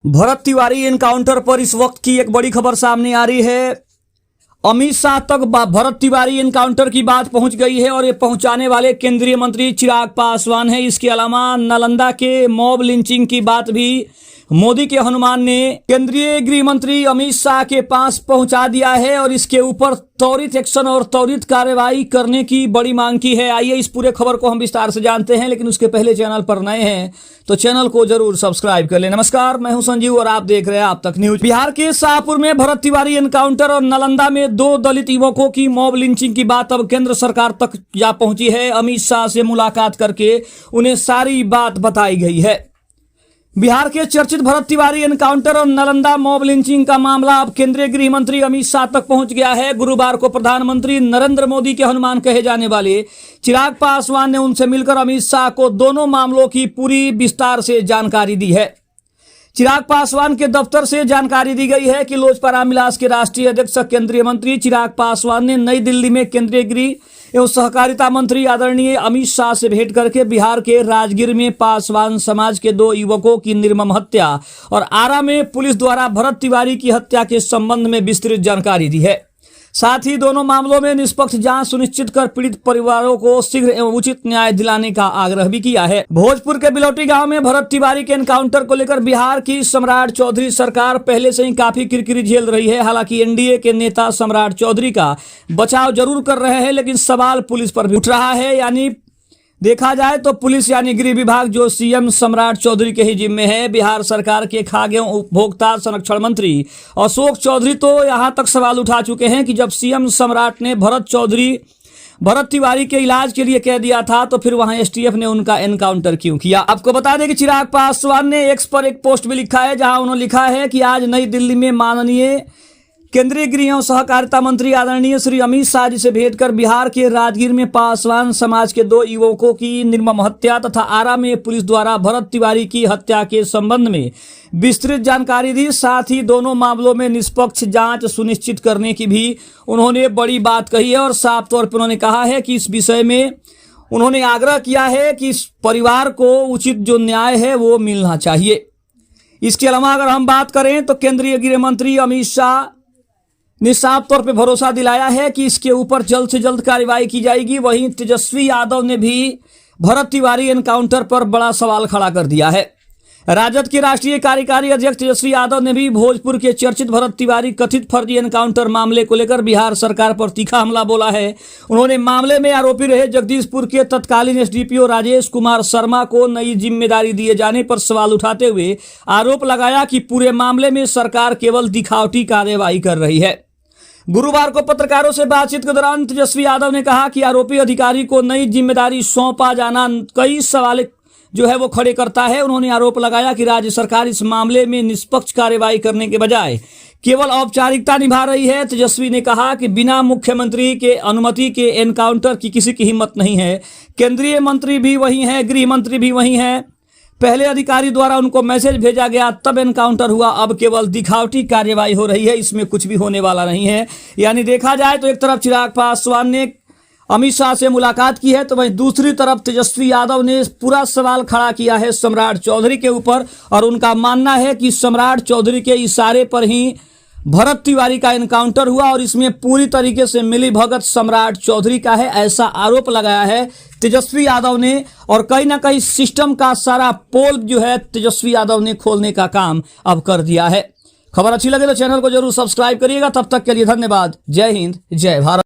Bharat Tiwari encounter पर इस वक्त की एक बड़ी खबर सामने आ रही है। अमित शाह तक भरत तिवारी एनकाउंटर की बात पहुंच गई है और ये पहुंचाने वाले केंद्रीय मंत्री चिराग पासवान हैं। इसके अलावा नालंदा के मॉब लिंचिंग की बात भी मोदी के हनुमान ने केंद्रीय गृह मंत्री अमित शाह के पास पहुंचा दिया है और इसके ऊपर त्वरित एक्शन और त्वरित कार्रवाई करने की बड़ी मांग की है। आइए इस पूरे खबर को हम विस्तार से जानते हैं, लेकिन उसके पहले चैनल पर नए हैं तो चैनल को जरूर सब्सक्राइब कर लें। नमस्कार, मैं हूं संजीव और आप देख रहे हैं आप तक न्यूज। बिहार के शाहपुर में भरत तिवारी एनकाउंटर और नालंदा में 2 दलित युवकों की मॉब लिंचिंग की बात अब केंद्र सरकार तक जा पहुंची है। अमित शाह से मुलाकात करके उन्हें सारी बात बताई गई है। बिहार के चर्चित भरत तिवारी एनकाउंटर और नालंदा मॉब लिंचिंग का मामला अब केंद्रीय गृह मंत्री अमित शाह तक पहुंच गया है। गुरुवार को प्रधानमंत्री नरेंद्र मोदी के हनुमान कहे जाने वाले चिराग पासवान ने उनसे मिलकर अमित शाह को दोनों मामलों की पूरी विस्तार से जानकारी दी है। चिराग पासवान के दफ्तर से जानकारी दी गई है कि लोजपा रामविलास के राष्ट्रीय अध्यक्ष केंद्रीय मंत्री चिराग पासवान ने नई दिल्ली में केंद्रीय गृह एवं सहकारिता मंत्री आदरणीय अमित शाह से भेंट करके बिहार के राजगीर में पासवान समाज के 2 युवकों की निर्मम हत्या और आरा में पुलिस द्वारा भरत तिवारी की हत्या के संबंध में विस्तृत जानकारी दी है। साथ ही दोनों मामलों में निष्पक्ष जांच सुनिश्चित कर पीड़ित परिवारों को शीघ्र एवं उचित न्याय दिलाने का आग्रह भी किया है। भोजपुर के बिलौटी गांव में भरत तिवारी के एनकाउंटर को लेकर बिहार की सम्राट चौधरी सरकार पहले से ही काफी किरकिरी झेल रही है। हालांकि एनडीए के नेता सम्राट चौधरी का बचाव जरूर कर रहे हैं, लेकिन सवाल पुलिस पर भी उठ रहा है। यानी देखा जाए तो पुलिस यानी गृह विभाग जो सीएम सम्राट चौधरी के ही जिम्मे है। बिहार सरकार के खाद्य एवं उपभोक्ता संरक्षण मंत्री अशोक चौधरी तो यहां तक सवाल उठा चुके हैं कि जब सीएम सम्राट ने भरत तिवारी के इलाज के लिए कह दिया था तो फिर वहां एसटीएफ ने उनका एनकाउंटर क्यों किया। आपको बता दें कि चिराग पासवान ने एक्स पर एक पोस्ट भी लिखा है, जहां उन्होंने लिखा है कि आज नई दिल्ली में माननीय केंद्रीय गृह एवं सहकारिता मंत्री आदरणीय श्री अमित शाह जी से भेंट कर बिहार के राजगीर में पासवान समाज के 2 युवकों की निर्मम हत्या तथा आरा में पुलिस द्वारा भरत तिवारी की हत्या के संबंध में विस्तृत जानकारी दी। साथ ही दोनों मामलों में निष्पक्ष जांच सुनिश्चित करने की भी उन्होंने बड़ी बात कही है और साफ तौर पर उन्होंने कहा है कि इस विषय में उन्होंने आग्रह किया है कि इस परिवार को उचित जो न्याय है वो मिलना चाहिए। इसके अलावा अगर हम बात करें तो केंद्रीय गृह मंत्री अमित शाह ने साफ तौर पे भरोसा दिलाया है कि इसके ऊपर जल्द से जल्द कार्रवाई की जाएगी। वहीं तेजस्वी यादव ने भी भरत तिवारी एनकाउंटर पर बड़ा सवाल खड़ा कर दिया है। राजद के राष्ट्रीय कार्यकारी अध्यक्ष तेजस्वी यादव ने भी भोजपुर के चर्चित भरत तिवारी कथित फर्जी एनकाउंटर मामले को लेकर बिहार सरकार पर तीखा हमला बोला है। उन्होंने मामले में आरोपी रहे जगदीशपुर के तत्कालीन एसडीपीओ राजेश कुमार शर्मा को नई जिम्मेदारी दिए जाने पर सवाल उठाते हुए आरोप लगाया कि पूरे मामले में सरकार केवल दिखावटी कार्रवाई कर रही है। गुरुवार को पत्रकारों से बातचीत के दौरान तेजस्वी यादव ने कहा कि आरोपी अधिकारी को नई जिम्मेदारी सौंपा जाना कई सवाल जो है वो खड़े करता है। उन्होंने आरोप लगाया कि राज्य सरकार इस मामले में निष्पक्ष कार्रवाई करने के बजाय केवल औपचारिकता निभा रही है। तेजस्वी ने कहा कि बिना मुख्यमंत्री के अनुमति के एनकाउंटर की किसी की हिम्मत नहीं है। केंद्रीय मंत्री भी वही हैं, गृह मंत्री भी वही हैं। पहले अधिकारी द्वारा उनको मैसेज भेजा गया तब एनकाउंटर हुआ, अब केवल दिखावटी कार्रवाई हो रही है, इसमें कुछ भी होने वाला नहीं है। यानी देखा जाए तो एक तरफ चिराग पासवान ने अमित शाह से मुलाकात की है तो वहीं दूसरी तरफ तेजस्वी यादव ने पूरा सवाल खड़ा किया है सम्राट चौधरी के ऊपर और उनका मानना है कि सम्राट चौधरी के इशारे पर ही भरत तिवारी का एनकाउंटर हुआ और इसमें पूरी तरीके से मिलीभगत सम्राट चौधरी का है, ऐसा आरोप लगाया है तेजस्वी यादव ने। और कहीं ना कहीं सिस्टम का सारा पोल जो है तेजस्वी यादव ने खोलने का काम अब कर दिया है। खबर अच्छी लगे तो चैनल को जरूर सब्सक्राइब करिएगा। तब तक के लिए धन्यवाद। जय हिंद, जय भारत।